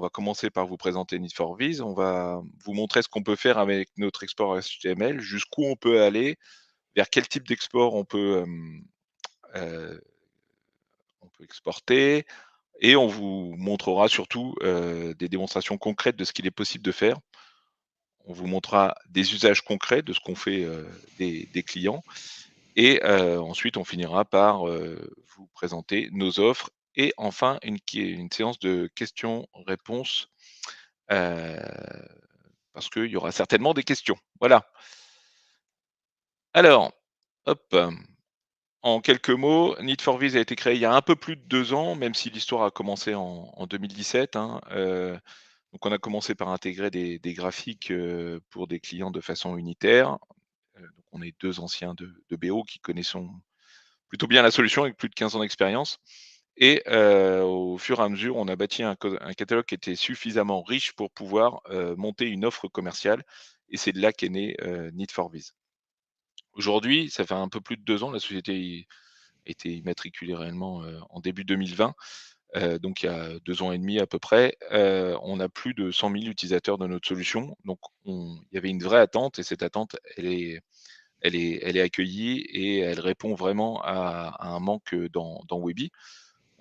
On va commencer par vous présenter Need for Viz. On va vous montrer ce qu'on peut faire avec notre export HTML, jusqu'où on peut aller, vers quel type d'export on peut exporter et on vous montrera surtout, des démonstrations concrètes de ce qu'il est possible de faire. On vous montrera des usages concrets de ce qu'on fait, des clients et ensuite on finira par, vous présenter nos offres et enfin une séance de questions-réponses, heu, parce qu'il y aura certainement des questions. Voilà. Alors, hop, en quelques mots, Need for Viz a été créé il y a un peu plus de 2 ans, même si l'histoire a commencé en 2017, hein. Donc on a commencé par intégrer des graphiques, pour des clients de façon unitaire. Donc on est 2 anciens de BO qui connaissons plutôt bien la solution avec plus de 15 ans d'expérience et au fur et à mesure, on a bâti un catalogue qui était suffisamment riche pour pouvoir, monter une offre commerciale et c'est de là qu'est né, Need for Viz. Aujourd'hui, ça fait un peu plus de 2 ans, la société a été immatriculée réellement, en début 2020, donc il y a 2 ans et demi à peu près. On a plus de 100 000 utilisateurs de notre solution, donc il y avait une vraie attente et cette attente, elle est accueillie et elle répond vraiment à un manque, dans Webby.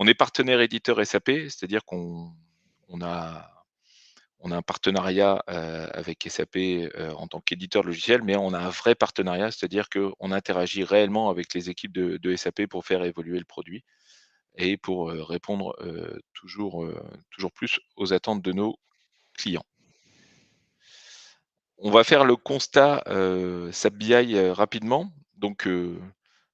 On est partenaire éditeur SAP, c'est-à-dire on a on a un partenariat, avec SAP, en tant qu'éditeur de logiciel, mais on a un vrai partenariat, c'est-à-dire qu'on interagit réellement avec les équipes de SAP pour faire évoluer le produit et pour, répondre, toujours plus aux attentes de nos clients. On va faire le constat, SAP BI, rapidement. Donc,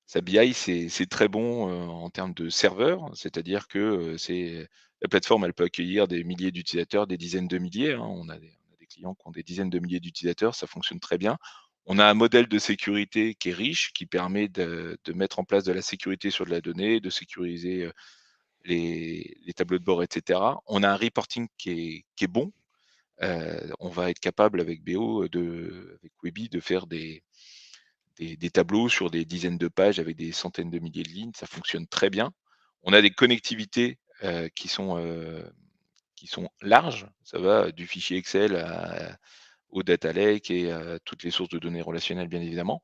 SAP BI, c'est très bon, en termes de serveurs, c'est-à-dire que, c'est la plateforme, elle peut accueillir des milliers d'utilisateurs, des dizaines de milliers, hein. On a des clients qui ont des dizaines de milliers d'utilisateurs, ça fonctionne très bien. On a un modèle de sécurité qui est riche, qui permet de mettre en place de la sécurité sur de la donnée, de sécuriser, les tableaux de bord et cetera. On a un reporting qui est bon. On va être capable avec BO avec Webby de faire des tableaux sur des dizaines de pages avec des centaines de milliers de lignes, ça fonctionne très bien. On a des connectivités, qui sont larges, ça va du fichier Excel au data lake et toutes les sources de données relationnelles bien évidemment.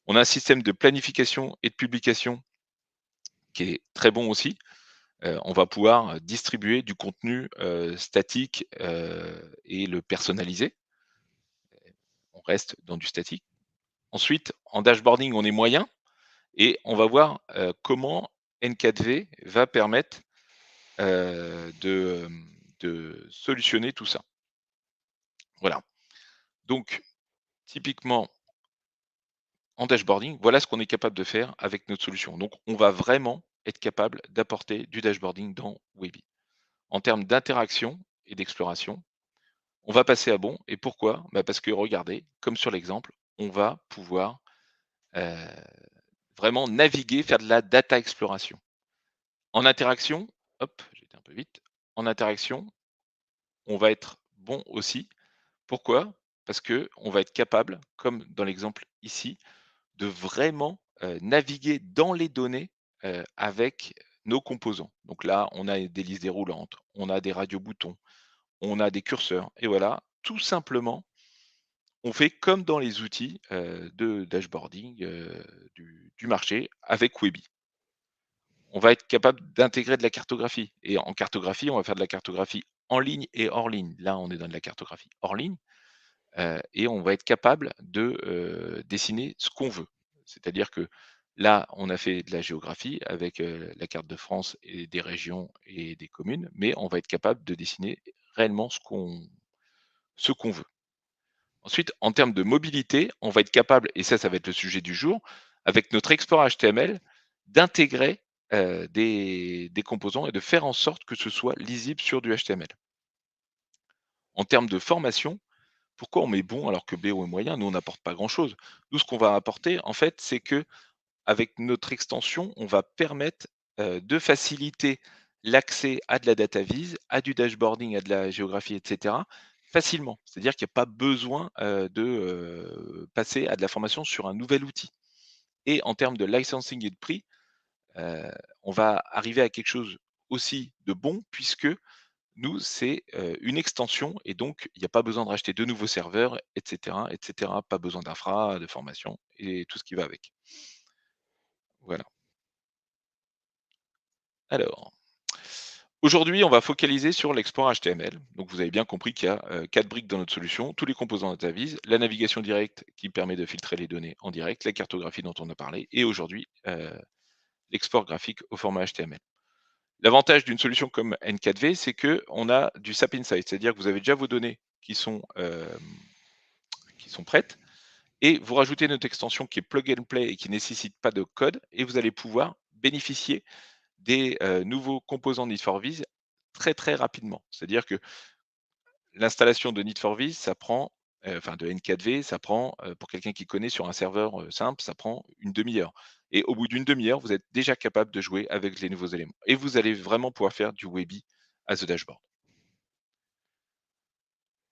On a un système de planification et de publication qui est très bon aussi. On va pouvoir distribuer du contenu, statique, et le personnaliser. On reste dans du statique. Ensuite, en dashboarding, on est moyen et on va voir, comment N4V va permettre, de solutionner tout ça. Voilà. Donc typiquement, en dashboarding, voilà ce qu'on est capable de faire avec notre solution. Donc on va vraiment être capable d'apporter du dashboarding dans Webby. En termes d'interaction et d'exploration, on va passer à bon et pourquoi? Bah, parce que regardez, comme sur l'exemple, on va pouvoir, heu, vraiment naviguer, faire de la data exploration. En interaction, hop, j'ai été un peu vite. En interaction, on va être bon aussi. Pourquoi? Parce que on va être capable, comme dans l'exemple ici, de vraiment, naviguer dans les données, avec nos composants. Donc là, on a des listes déroulantes, on a des radio-boutons, on a des curseurs et voilà, tout simplement, on fait comme dans les outils, de dashboarding, du marché avec Webby. On va être capable d'intégrer de la cartographie et en cartographie, on va faire de la cartographie en ligne et hors ligne. Là, on est dans de la cartographie hors ligne, et on va être capable de, dessiner ce qu'on veut. C'est-à-dire que là, on a fait de la géographie avec, la carte de France et des régions et des communes, mais on va être capable de dessiner réellement ce qu'on veut. Ensuite, en termes de mobilité, on va être capable, et ça va être le sujet du jour, avec notre export HTML, d'intégrer, des composants et de faire en sorte que ce soit lisible sur du HTML. En termes de formation, pourquoi on met bon alors que BO est moyen? Nous, on n'apporte pas grand-chose. Nous, ce qu'on va apporter, en fait, c'est que avec notre extension, on va permettre, de faciliter l'accès à de la data vise, à du dashboarding, à de la géographie et cetera, facilement. C'est-à-dire qu'il y a pas besoin, de, passer à de la formation sur un nouvel outil et en termes de licensing et de prix, heu, on va arriver à quelque chose aussi de bon puisque nous, c'est, une extension et donc il n'y a pas besoin de racheter de nouveaux serveurs et cetera. Pas besoin d'infra, de formation et tout ce qui va avec. Voilà. Alors, aujourd'hui, on va focaliser sur l'export HTML. Donc vous avez bien compris qu'il y a, 4 briques dans notre solution, tous les composants DataVis, la navigation directe qui permet de filtrer les données en direct, la cartographie dont on a parlé et aujourd'hui, l'export graphique au format HTML. L'avantage d'une solution comme N4V, c'est qu'on a du SAP Insight, c'est-à-dire que vous avez déjà vos données qui sont prêtes et vous rajoutez notre extension qui est plug and play et qui nécessite pas de code et vous allez pouvoir bénéficier des, nouveaux composants Need for Speed très, très rapidement. C'est-à-dire que l'installation de Need for Speed, ça prend, enfin de N4V, ça prend, pour quelqu'un qui connaît sur un serveur, simple, ça prend une demi-heure et au bout d'une demi-heure, vous êtes déjà capable de jouer avec les nouveaux éléments et vous allez vraiment pouvoir faire du Webby à The Dashboard.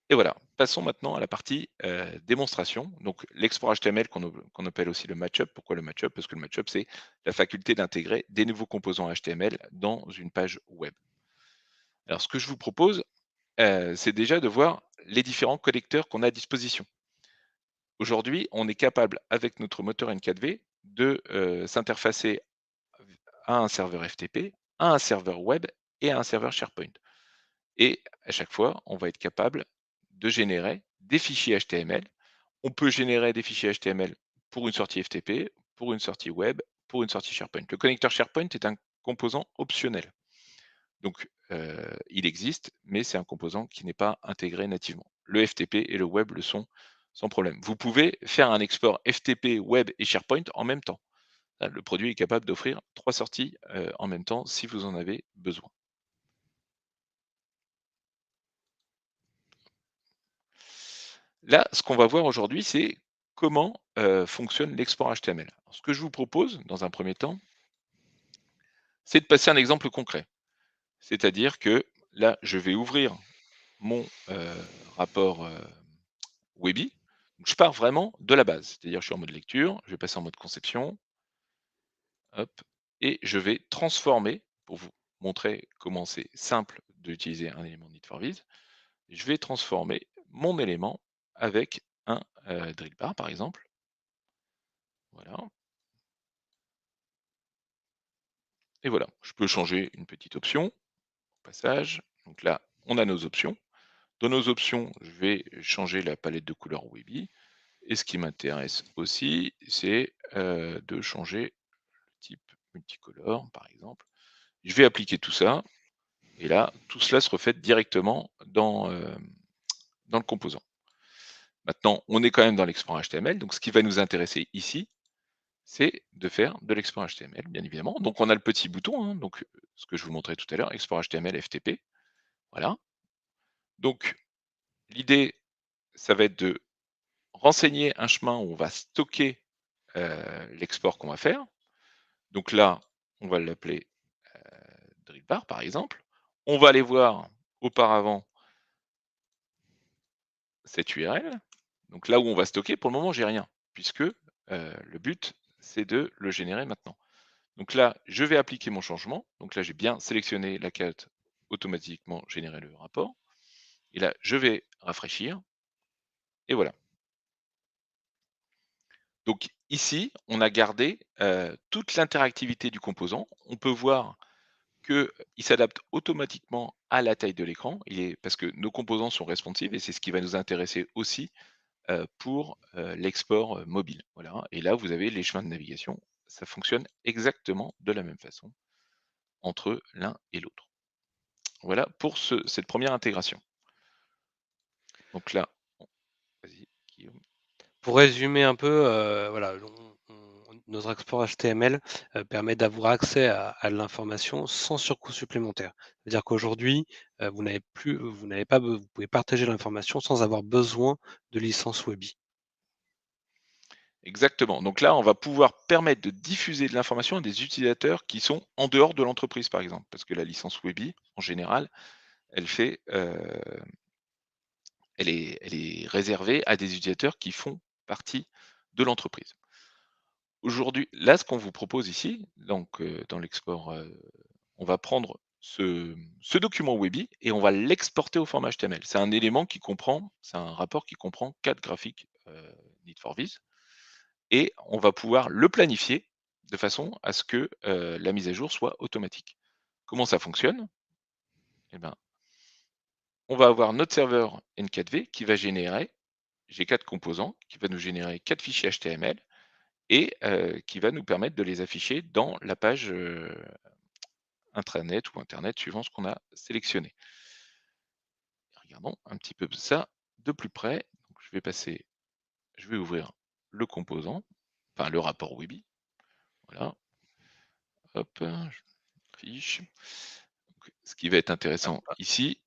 Et voilà, passons maintenant à la partie, démonstration. Donc l'export HTML qu'on appelle aussi le match-up. Pourquoi le match-up? Parce que le match-up, c'est la faculté d'intégrer des nouveaux composants HTML dans une page web. Alors ce que je vous propose, c'est déjà de voir les différents connecteurs qu'on a à disposition. Aujourd'hui, on est capable avec notre moteur N4V de, s'interfacer à un serveur FTP, à un serveur web et à un serveur SharePoint. Et à chaque fois, on va être capable de générer des fichiers HTML. On peut générer des fichiers HTML pour une sortie FTP, pour une sortie web, pour une sortie SharePoint. Le connecteur SharePoint est un composant optionnel. Donc, il existe, mais c'est un composant qui n'est pas intégré nativement. Le FTP et le web le sont sans problème. Vous pouvez faire un export FTP, web et SharePoint en même temps. Le produit est capable d'offrir 3 sorties, en même temps si vous en avez besoin. Là, ce qu'on va voir aujourd'hui, c'est comment, fonctionne l'export HTML. Alors ce que je vous propose, dans un premier temps, c'est de passer un exemple concret. C'est-à-dire que là, je vais ouvrir mon, rapport, Webby. Donc je pars vraiment de la base. C'est-à-dire je suis en mode lecture, je vais passer en mode conception, hop, et je vais transformer, pour vous montrer comment c'est simple d'utiliser un élément Need for Speed, je vais transformer mon élément avec un, drill bar par exemple. Voilà. Et voilà, je peux changer une petite option, au passage. Donc là, on a nos options. Dans nos options, je vais changer la palette de couleurs Webby. Et ce qui m'intéresse aussi, c'est de changer le type multicolore, par exemple. Je vais appliquer tout ça. Et là, tout cela se reflète directement dans le composant. Maintenant, on est quand même dans l'export HTML. Donc, ce qui va nous intéresser ici, c'est de faire de l'export HTML, bien évidemment. Donc, on a le petit bouton, hein, donc ce que je vous montrais tout à l'heure, export HTML FTP. Voilà. Donc, l'idée, ça va être de renseigner un chemin où on va stocker l'export qu'on va faire. Donc là, on va l'appeler drillbar, par exemple. On va aller voir auparavant cette URL. Donc là où on va stocker, pour le moment, j'ai rien, puisque le but, c'est de le générer maintenant. Donc là, je vais appliquer mon changement. Donc là, j'ai bien sélectionné la carte automatiquement générer le rapport. Et là, je vais rafraîchir. Et voilà. Donc ici, on a gardé toute l'interactivité du composant. On peut voir qu'il s'adapte automatiquement à la taille de l'écran. Parce que nos composants sont responsives et c'est ce qui va nous intéresser aussi pour l'export mobile. Voilà. Et là, vous avez les chemins de navigation. Ça fonctionne exactement de la même façon entre l'un et l'autre. Voilà pour cette première intégration. Donc là, vas-y, Guillaume. Pour résumer un peu, voilà, notre export HTML, permet d'avoir accès à l'information sans surcoût supplémentaire. C'est-à-dire qu'aujourd'hui, vous n'avez pas be vous pouvez partager l'information sans avoir besoin de licence Webby. Exactement. Donc là, on va pouvoir permettre de diffuser de l'information à des utilisateurs qui sont en dehors de l'entreprise, par exemple. Parce que la licence Webby, en général, elle fait, elle est réservée à des utilisateurs qui font partie de l'entreprise. Aujourd'hui, là, ce qu'on vous propose ici, donc, dans l'export, on va prendre ce document Webi et on va l'exporter au format HTML. C'est un rapport qui comprend 4 graphiques, Need for Viz et on va pouvoir le planifier de façon à ce que, la mise à jour soit automatique. Comment ça fonctionne? Eh ben, on va avoir notre serveur N4V qui va générer j'ai 4 composants, qui va nous générer 4 fichiers HTML et qui va nous permettre de les afficher dans la page, intranet ou internet suivant ce qu'on a sélectionné. Regardons un petit peu ça de plus près. Donc je vais ouvrir le composant, enfin le rapport Webi. Voilà, hop, fiche. Donc, ce qui va être intéressant ici,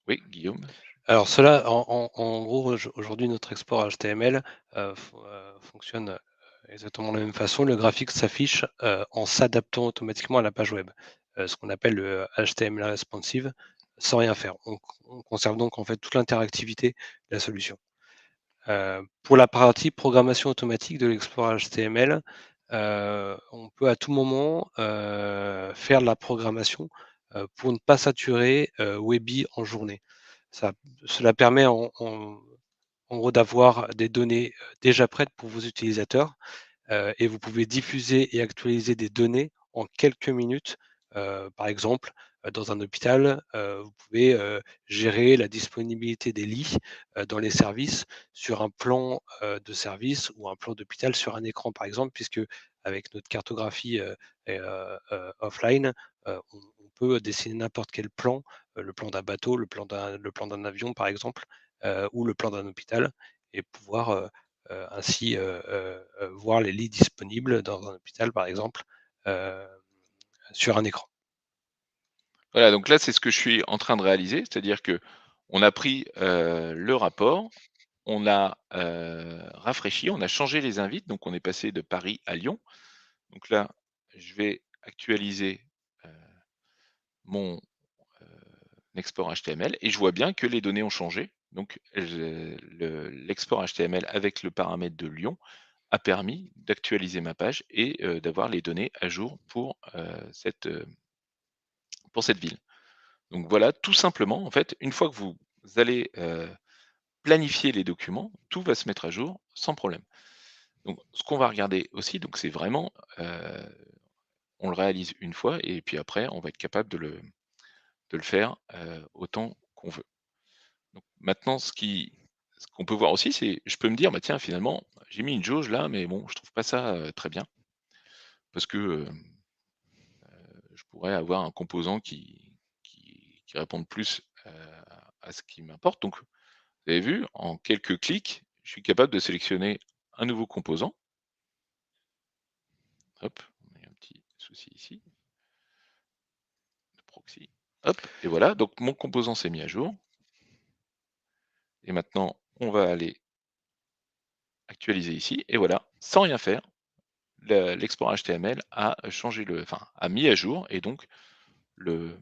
oui, Guillaume. Alors cela, en gros, aujourd'hui, notre export HTML fonctionne exactement de la même façon. Le graphique s'affiche en s'adaptant automatiquement à la page web, ce qu'on appelle le HTML responsive, sans rien faire. On conserve donc en fait toute l'interactivité de la solution. Pour la partie programmation automatique de l'export HTML, on peut à tout moment faire de la programmation pour ne pas saturer Webi en journée. Ça, cela permet en gros d'avoir des données déjà prêtes pour vos utilisateurs et vous pouvez diffuser et actualiser des données en quelques minutes. Par exemple, dans un hôpital, vous pouvez gérer la disponibilité des lits dans les services sur un plan de service ou un plan d'hôpital sur un écran, par exemple, puisque avec notre cartographie offline, on peut dessiner n'importe quel plan, le plan d'un bateau, le plan d'un avion, par exemple, ou le plan d'un hôpital, et pouvoir ainsi voir les lits disponibles dans un hôpital, par exemple, heu, sur un écran. Voilà, donc là, c'est ce que je suis en train de réaliser, c'est-à-dire que on a pris, le rapport, on a, rafraîchi, on a changé les invites, donc on est passé de Paris à Lyon. Donc là, je vais actualiser, heu, mon, heu, export HTML et je vois bien que les données ont changé. Donc l'export HTML avec le paramètre de Lyon a permis d'actualiser ma page et d'avoir les données à jour pour cette ville. Donc voilà, tout simplement, en fait, une fois que vous allez, planifier les documents, tout va se mettre à jour sans problème. Donc ce qu'on va regarder aussi, donc c'est vraiment, on le réalise une fois et puis après on va être capable de le faire, autant qu'on veut. Donc maintenant ce qu'on peut voir aussi, c'est je peux me dire: «Bah tiens finalement, j'ai mis une jauge là, mais bon je trouve pas ça, très bien parce que, je pourrais avoir un composant qui réponde plus, à ce qui m'importe». Donc vous avez vu, en quelques clics, je suis capable de sélectionner un nouveau composant. Hop, on a un petit souci ici, de proxy. Hop, et voilà, donc mon composant s'est mis à jour. Et maintenant, on va aller actualiser ici, et voilà, sans rien faire, l'export HTML a changé a mis à jour, et donc le,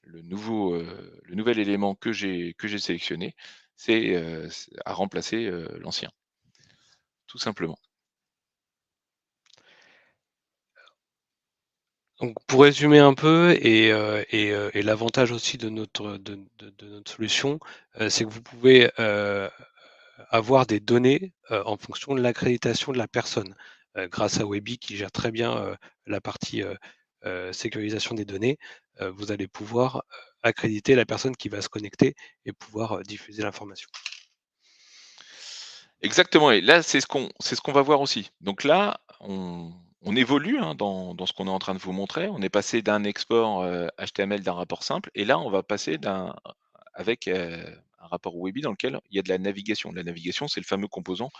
le nouvel élément que j'ai sélectionné, a remplacé l'ancien, tout simplement. Donc pour résumer un peu et l'avantage aussi de notre solution, c'est que vous pouvez, avoir des données, en fonction de l'accréditation de la personne, grâce à Webi qui gère très bien, la partie, sécurisation des données. Vous allez pouvoir, accréditer la personne qui va se connecter et pouvoir, diffuser l'information. Exactement, et là, c'est ce qu'on va voir aussi. Donc là, on évolue, hein, dans ce qu'on est en train de vous montrer. On est passé d'un export, HTML d'un rapport simple, et là, on va passer avec, un rapport Webi dans lequel il y a de la navigation. La navigation, c'est le fameux composant,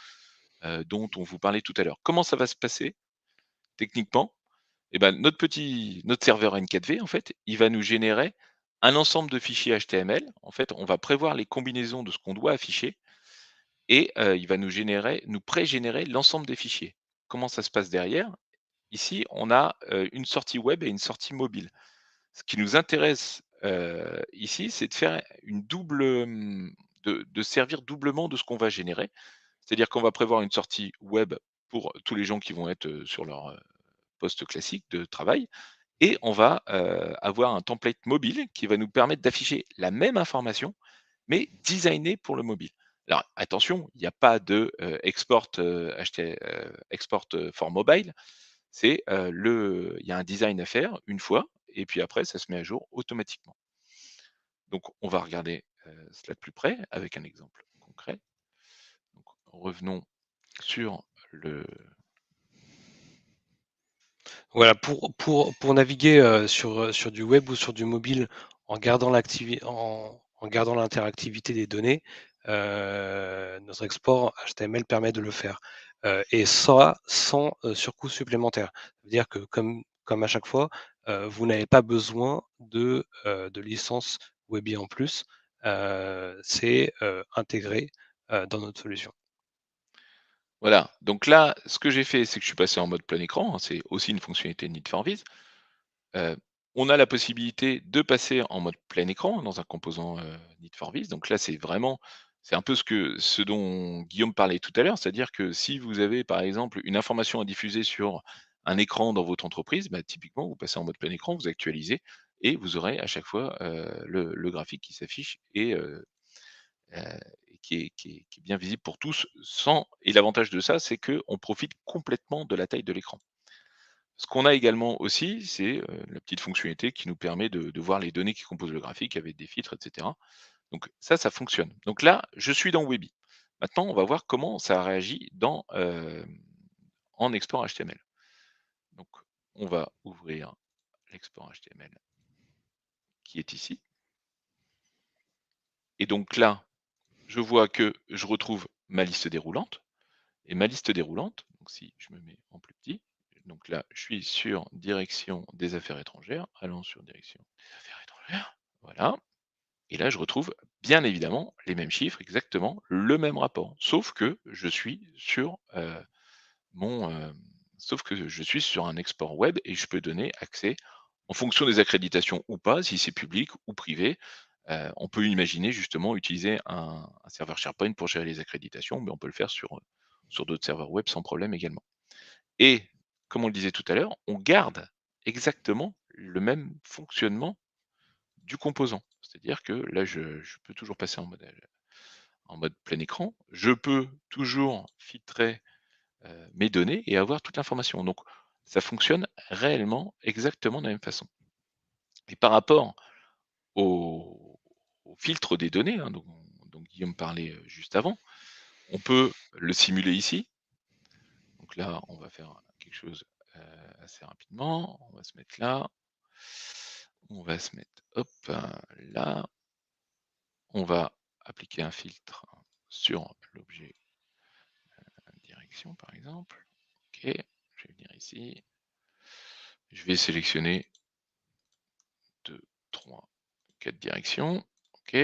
dont on vous parlait tout à l'heure. Comment ça va se passer techniquement? Eh ben, notre serveur N4V, en fait, il va nous générer un ensemble de fichiers HTML. En fait, on va prévoir les combinaisons de ce qu'on doit afficher, et il va nous pré-générer l'ensemble des fichiers. Comment ça se passe derrière? Ici, on a, une sortie web et une sortie mobile. Ce qui nous intéresse, ici, c'est de faire une double, de servir doublement de ce qu'on va générer. C'est-à-dire qu'on va prévoir une sortie web pour tous les gens qui vont être, sur leur, poste classique de travail, et on va avoir un template mobile qui va nous permettre d'afficher la même information, mais designée pour le mobile. Alors attention, il n'y a pas de export for mobile. Il y a un design à faire une fois, et puis après, ça se met à jour automatiquement. Donc, on va regarder cela de plus près avec un exemple concret. Donc, revenons sur le. Voilà, pour naviguer sur du web ou sur du mobile en gardant en gardant l'interactivité des données, notre export HTML permet de le faire. Et ça sans surcoût supplémentaire. C'est-à-dire que comme à chaque fois, vous n'avez pas besoin de licence Webby en plus. C'est intégré dans notre solution. Voilà. Donc là, ce que j'ai fait, c'est que je suis passé en mode plein écran, hein, c'est aussi une fonctionnalité de Need for Viz. Heu, on a la possibilité de passer en mode plein écran dans un composant Need for Viz. Donc là, c'est un peu ce dont Guillaume parlait tout à l'heure, c'est-à-dire que si vous avez, par exemple, une information à diffuser sur un écran dans votre entreprise, bah, typiquement, vous passez en mode plein écran, vous actualisez et vous aurez à chaque fois le graphique qui s'affiche et qui est bien visible pour tous sans et l'avantage de ça, c'est qu'on profite complètement de la taille de l'écran. Ce qu'on a également aussi, c'est la petite fonctionnalité qui nous permet de voir les données qui composent le graphique avec des filtres, et cetera. Donc ça fonctionne. Donc là, je suis dans Webby. Maintenant, on va voir comment ça réagit en export HTML. Donc, on va ouvrir l'export HTML qui est ici. Et donc là, je vois que je retrouve ma liste déroulante. Et ma liste déroulante, donc si je me mets en plus petit, donc là, je suis sur direction des affaires étrangères, allons sur direction des affaires étrangères, voilà. Et là, je retrouve bien évidemment les mêmes chiffres, exactement le même rapport, sauf que je suis sur mon, sauf que je suis sur un export web et je peux donner accès en fonction des accréditations ou pas, si c'est public ou privé. On peut imaginer justement utiliser un serveur SharePoint pour gérer les accréditations, mais on peut le faire sur d'autres serveurs web sans problème également. Et comme on le disait tout à l'heure, on garde exactement le même fonctionnement du composant. C'est-à-dire que là, je peux toujours passer en mode plein écran. Je peux toujours filtrer mes données et avoir toute l'information. Donc, ça fonctionne réellement exactement de la même façon. Et par rapport au, au filtre des données, hein, dont Guillaume parlait juste avant, on peut le simuler ici. Donc là, on va faire quelque chose assez rapidement. On va se mettre là. On va se mettre, hop, là. On va appliquer un filtre sur l'objet direction, par exemple. OK, je vais venir ici. Je vais sélectionner 2, 3, 4 directions. OK.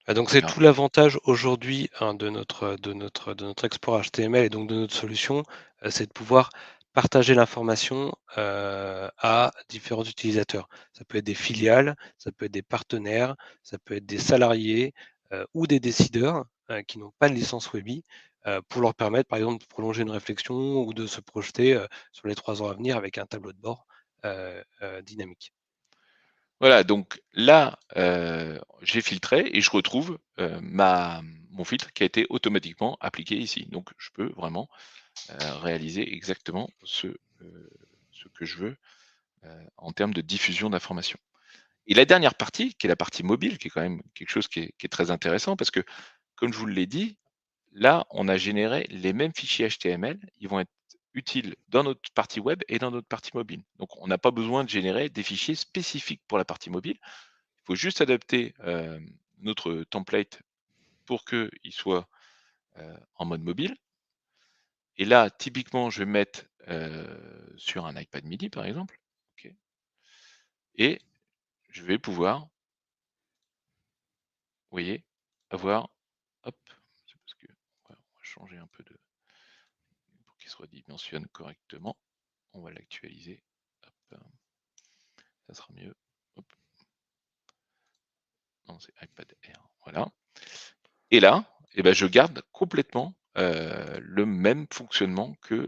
Donc c'est Voilà. tout l'avantage aujourd'hui, hein, de notre export HTML et donc de notre solution, c'est de pouvoir partager l'information, à différents utilisateurs. Ça peut être des filiales, ça peut être des partenaires, ça peut être des salariés, ou des décideurs, qui n'ont pas de licence Webby, pour leur permettre, par exemple, de prolonger une réflexion ou de se projeter, sur les 3 ans à venir avec un tableau de bord, dynamique. Voilà, donc là, j'ai filtré et je retrouve mon filtre qui a été automatiquement appliqué ici. Donc je peux vraiment réaliser exactement ce que je veux en termes de diffusion d'informations. Et la dernière partie, qui est la partie mobile, qui est quand même quelque chose qui est très intéressant parce que, comme je vous l'ai dit, là, on a généré les mêmes fichiers HTML. Ils vont être utiles dans notre partie web et dans notre partie mobile. Donc, on n'a pas besoin de générer des fichiers spécifiques pour la partie mobile. Il faut juste adapter notre template pour qu'il soit en mode mobile. Et là, typiquement, je vais mettre sur un iPad mini, par exemple. Ok. Et je vais pouvoir, vous voyez, avoir, hop, c'est parce que ouais, on va changer un peu pour qu'il se redimensionne correctement. On va l'actualiser. Hop, ça sera mieux. Hop, non, c'est iPad Air. Voilà. Et là, eh ben, je garde complètement le même fonctionnement que,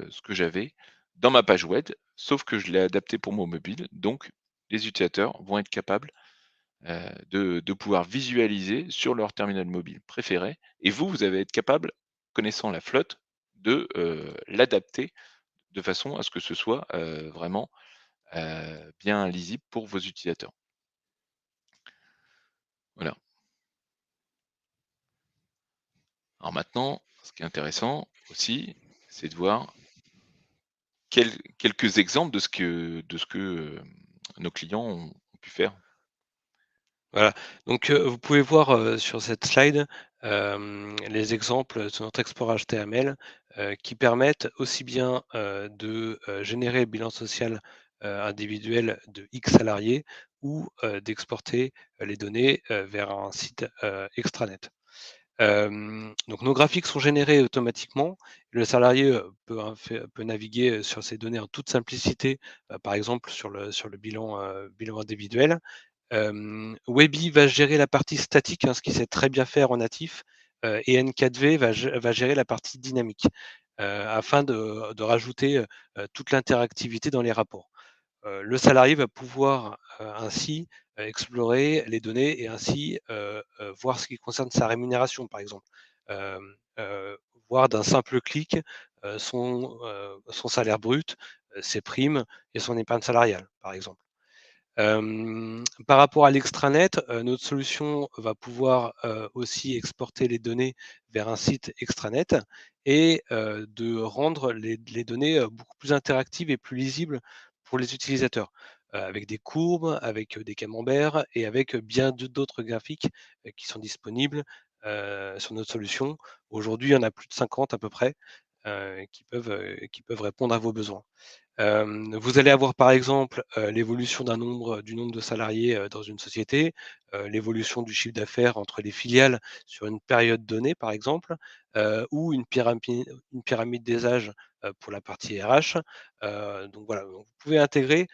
ce que j'avais dans ma page web, sauf que je l'ai adapté pour mon mobile. Donc les utilisateurs vont être capables, de pouvoir visualiser sur leur terminal mobile préféré et vous, vous allez être capable, connaissant la flotte, de, l'adapter de façon à ce que ce soit, vraiment, bien lisible pour vos utilisateurs. Voilà. Alors maintenant, ce qui est intéressant aussi, c'est de voir quelques exemples de ce que, nos clients ont pu faire. Voilà, donc vous pouvez voir, sur cette slide, les exemples sur notre export HTML, qui permettent aussi bien, de, générer le bilan social, individuel de X salariés ou, d'exporter, les données, vers un site, extranet. Donc nos graphiques sont générés automatiquement. Le salarié, peut naviguer, sur ces données en toute simplicité, par exemple sur le bilan individuel. Webby va gérer la partie statique, hein, ce qu'il sait très bien faire en natif, et N4V va gérer la partie dynamique, afin de rajouter, toute l'interactivité dans les rapports. Le salarié va pouvoir, ainsi, explorer les données et ainsi, voir ce qui concerne sa rémunération, par exemple. Voir d'un simple clic, son salaire brut, ses primes et son épargne salariale, par exemple. Par rapport à l'extranet, notre solution va pouvoir, aussi exporter les données vers un site extranet et de rendre les données, beaucoup plus interactives et plus lisibles pour les utilisateurs, avec des courbes, avec, des camemberts et avec, bien d'autres graphiques, qui sont disponibles, sur notre solution. Aujourd'hui, il y en a plus de 50 à peu près, qui peuvent répondre à vos besoins. Vous allez avoir par exemple, l'évolution du nombre de salariés, dans une société, l'évolution du chiffre d'affaires entre les filiales sur une période donnée par exemple, ou une pyramide des âges, pour la partie RH. Donc voilà, donc vous pouvez intégrer,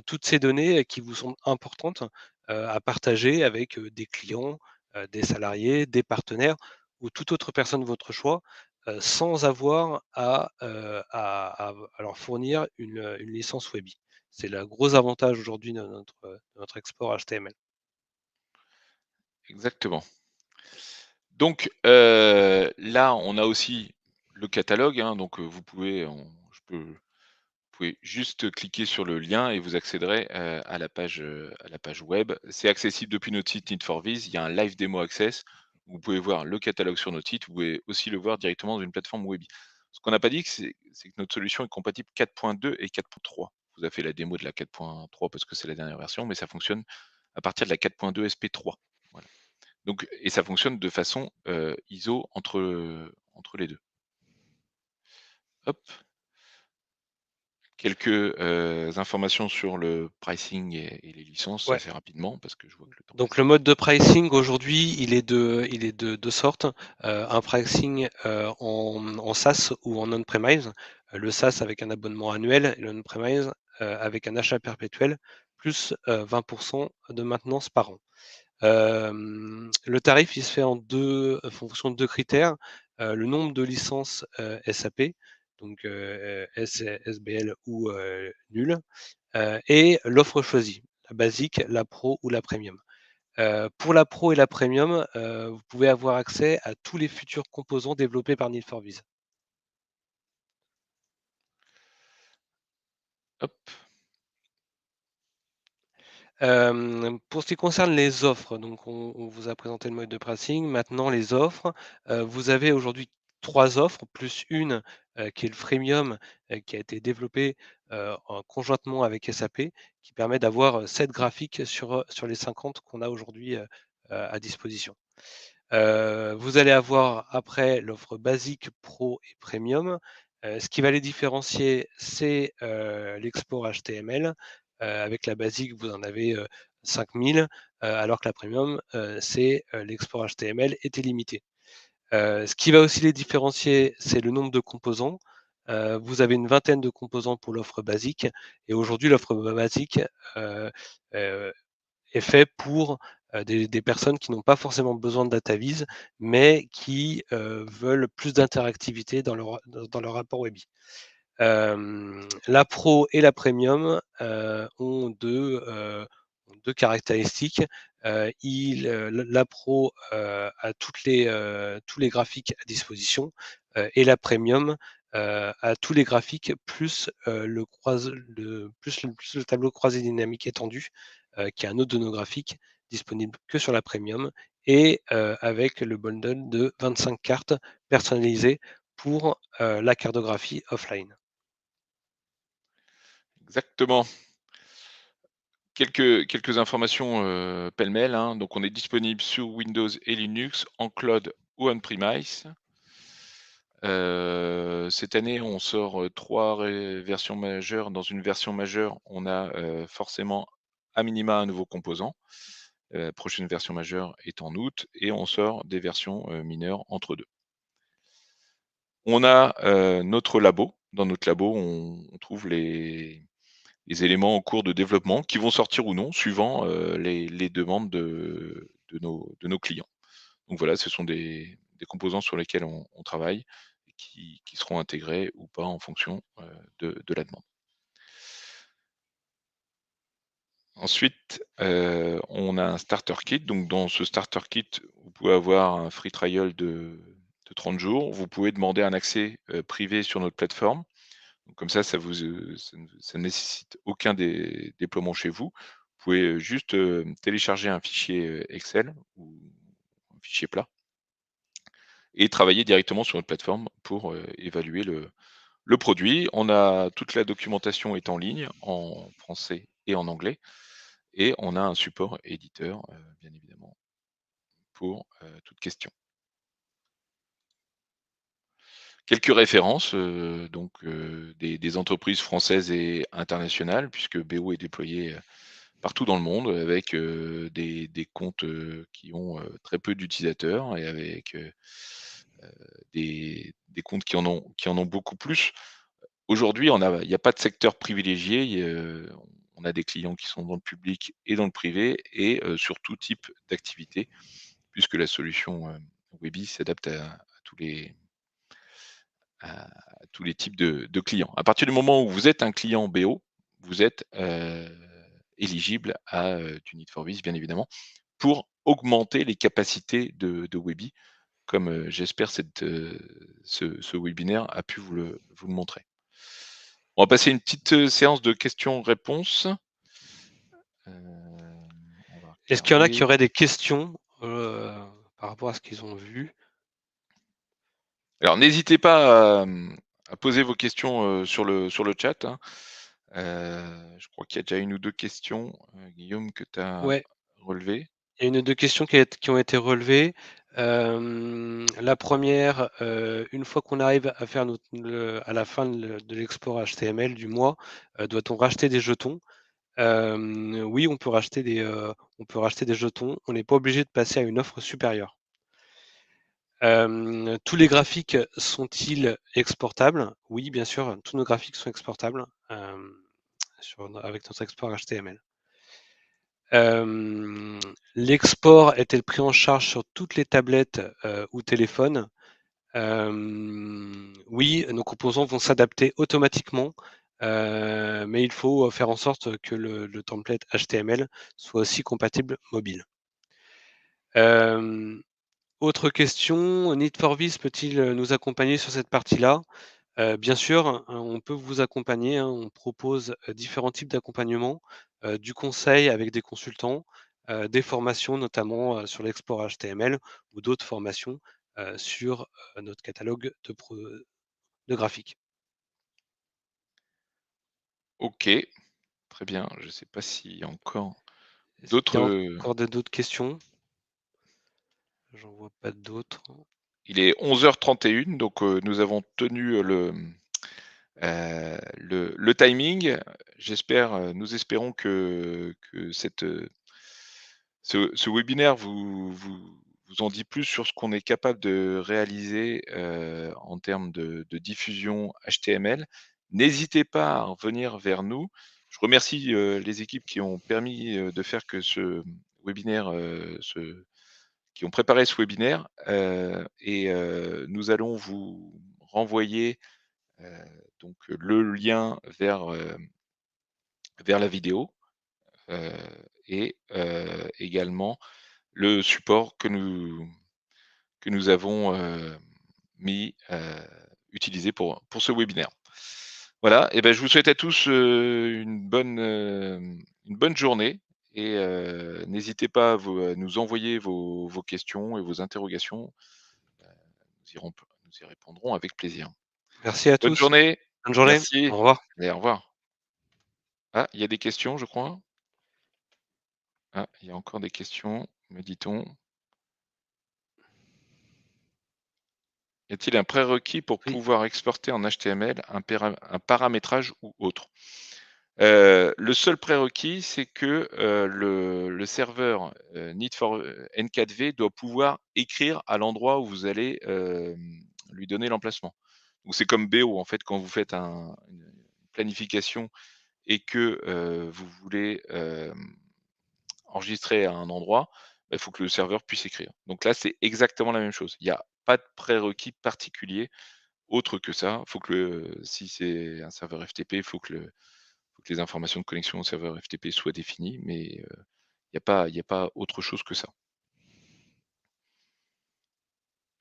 toutes ces données, qui vous semblent importantes, à partager avec, des clients, des salariés, des partenaires ou toute autre personne de votre choix, sans avoir à leur fournir une licence Webby. C'est le gros avantage aujourd'hui de notre export HTML. Exactement. Donc, là, on a aussi le catalogue, hein, donc, vous pouvez vous pouvez juste cliquer sur le lien et vous accéderez, à la page web. C'est accessible depuis notre site Need4Viz. Il y a un live démo access. Vous pouvez voir le catalogue sur notre site. Vous pouvez aussi le voir directement dans une plateforme Webby. Ce qu'on n'a pas dit, c'est que notre solution est compatible 4.2 et 4.3. Je vous a fait la démo de la 4.3 parce que c'est la dernière version, mais ça fonctionne à partir de la 4.2 SP3. Voilà. Donc et ça fonctionne de façon, ISO entre les 2. Hop. Quelques, informations sur le pricing et les licences Ouais. assez rapidement parce que je vois que le temps Donc passe le vite. mode de pricing aujourd'hui, il est de 2 sortes. Un pricing, en SaaS ou en on-premise. Le SaaS avec un abonnement annuel et le on-premise, avec un achat perpétuel plus, 20 de maintenance par an. Le tarif, il se fait en fonction de 2 critères, le nombre de licences, SAP, donc SBL ou nul, et l'offre choisie, la basique, la pro ou la premium. Pour la pro et la premium, vous pouvez avoir accès à tous les futurs composants développés par Need4Viz. Hop, Pour ce qui concerne les offres, donc on vous a présenté le mode de pricing. Maintenant les offres, vous avez aujourd'hui 3 offres plus une, qui est le freemium, qui a été développé, conjointement avec SAP, qui permet d'avoir, 7 graphiques sur les 50 qu'on a aujourd'hui, à disposition. Vous allez avoir après l'offre basique, pro et premium. Ce qui va les différencier, c'est, l'export HTML. Avec la basique, vous en avez, 5000, alors que la premium, c'est, l'export HTML est illimité. Ce qui va aussi les différencier, c'est le nombre de composants. Vous avez une vingtaine de composants pour l'offre basique et aujourd'hui l'offre basique, heu, est fait pour, des personnes qui n'ont pas forcément besoin de data vis, mais qui veulent plus d'interactivité dans leur rapport Webby. La Pro et la Premium ont deux caractéristiques. La Pro a tous les graphiques à disposition et la Premium a tous les graphiques plus le tableau croisé dynamique étendu, qui est un autre de nos graphiques disponible que sur la Premium et avec le bundle de 25 cartes personnalisées pour la cartographie offline. Exactement. Quelques informations pêle-mêle, hein. Donc on est disponible sur Windows et Linux, en cloud ou on-premise. Cette année, on sort 3 versions majeures. Dans une version majeure, on a forcément à minima un nouveau composant. Prochaine version majeure est en août et on sort des versions mineures entre deux. On a notre labo. Dans notre labo, on trouve les éléments en cours de développement qui vont sortir ou non, suivant les demandes de nos clients. Donc voilà, ce sont des composants sur lesquels on travaille et qui seront intégrés ou pas en fonction de la demande. Ensuite, on a un starter kit. Donc dans ce starter kit, vous pouvez avoir un free trial de 30 jours. Vous pouvez demander un accès privé sur notre plateforme. Donc comme ça ne nécessite aucun déploiement chez vous. Vous pouvez juste télécharger un fichier Excel ou un fichier plat et travailler directement sur notre plateforme pour évaluer le produit. On a toute la documentation est en ligne, en français et en anglais, et on a un support éditeur, bien évidemment, pour toute question. Quelques références, donc des entreprises françaises et internationales, puisque BO est déployé partout dans le monde avec des comptes qui ont très peu d'utilisateurs et avec des comptes qui en ont beaucoup plus. Aujourd'hui, il y a pas de secteur privilégié, on a des clients qui sont dans le public et dans le privé et sur tout type d'activité, puisque la solution Webby s'adapte à tous les types de clients. À partir du moment où vous êtes un client BO, vous êtes éligible à du Need for Speed, bien évidemment, pour augmenter les capacités de Webby, comme j'espère ce webinaire a pu vous le montrer. On va passer une petite séance de questions-réponses. On va Est-ce qu'il y en a qui regarder. auraient des questions par rapport à ce qu'ils ont vu? Alors n'hésitez pas à poser vos questions sur le chat, hein. Je crois qu'il y a déjà une ou deux questions, Guillaume, que tu as Ouais, relevées. il y a une ou 2 questions qui ont été relevées. La première, une fois qu'on arrive à faire à la fin de l'export HTML du mois, doit-on racheter des jetons? Oui, on peut racheter des jetons. On n'est pas obligé de passer à une offre supérieure. Tous les graphiques sont-ils exportables? Oui, bien sûr, tous nos graphiques sont exportables avec notre export HTML. L'export est-il pris en charge sur toutes les tablettes ou téléphones? Oui, nos composants vont s'adapter automatiquement, mais il faut faire en sorte que le template HTML soit aussi compatible mobile. Autre question, Need for Speed peut-il nous accompagner sur cette partie-là? Bien sûr, hein, on peut vous accompagner, hein, on propose différents types d'accompagnement, du conseil avec des consultants, des formations notamment sur l'export HTML ou d'autres formations sur notre catalogue de graphiques. OK, très bien. Je ne sais pas s'il y a encore Est-ce qu'il y d'autres. a encore d'autres questions? J'en vois pas d'autres. Il est 11h31, donc nous avons tenu le timing. Nous espérons que ce webinaire vous en dit plus sur ce qu'on est capable de réaliser en termes de diffusion HTML. N'hésitez pas à revenir vers nous. Je remercie les équipes qui ont permis de faire que ce webinaire, qui ont préparé ce webinaire, et nous allons vous renvoyer, donc le lien vers la vidéo, heu et également le support que nous avons, utilisé pour ce webinaire. Voilà, et ben, je vous souhaite à tous, une bonne journée, et n'hésitez pas à nous envoyer vos questions et vos interrogations. Nous y répondrons avec plaisir. Merci à Bonne tous. journée, Bonne journée. merci Au revoir. et au revoir. Ah, il y a des questions, je crois? Ah, il y a encore des questions, me dit-on. Y a-t-il un prérequis pour Oui. pouvoir exporter en HTML un paramétrage ou autre? Le seul prérequis, c'est que, le serveur, Need4N4V doit pouvoir écrire à l'endroit où vous allez, lui donner l'emplacement. Donc c'est comme BO, en fait, quand vous faites une planification et que, vous voulez, enregistrer à un endroit, bah, il faut que le serveur puisse écrire. Donc là, c'est exactement la même chose. Il y a pas de prérequis particulier autre que ça. Faut que si c'est un serveur FTP, faut que les informations de connexion au serveur FTP soient définies, mais il y a pas autre chose que ça.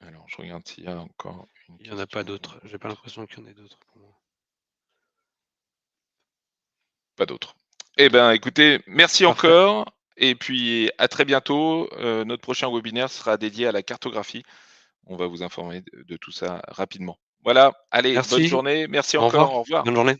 Alors je regarde s'il y a encore une Il y en a pas question d'autres. ou J'ai pas autre. l'impression qu'il y en ait d'autres pour moi. Pas d'autres. Eh ben, écoutez, merci Parfait. encore, et puis à très bientôt. Notre prochain webinaire sera dédié à la cartographie. On va vous informer de tout ça rapidement. Voilà, allez, bonne Merci. journée. Merci Au revoir. encore. Au revoir. Bonne journée.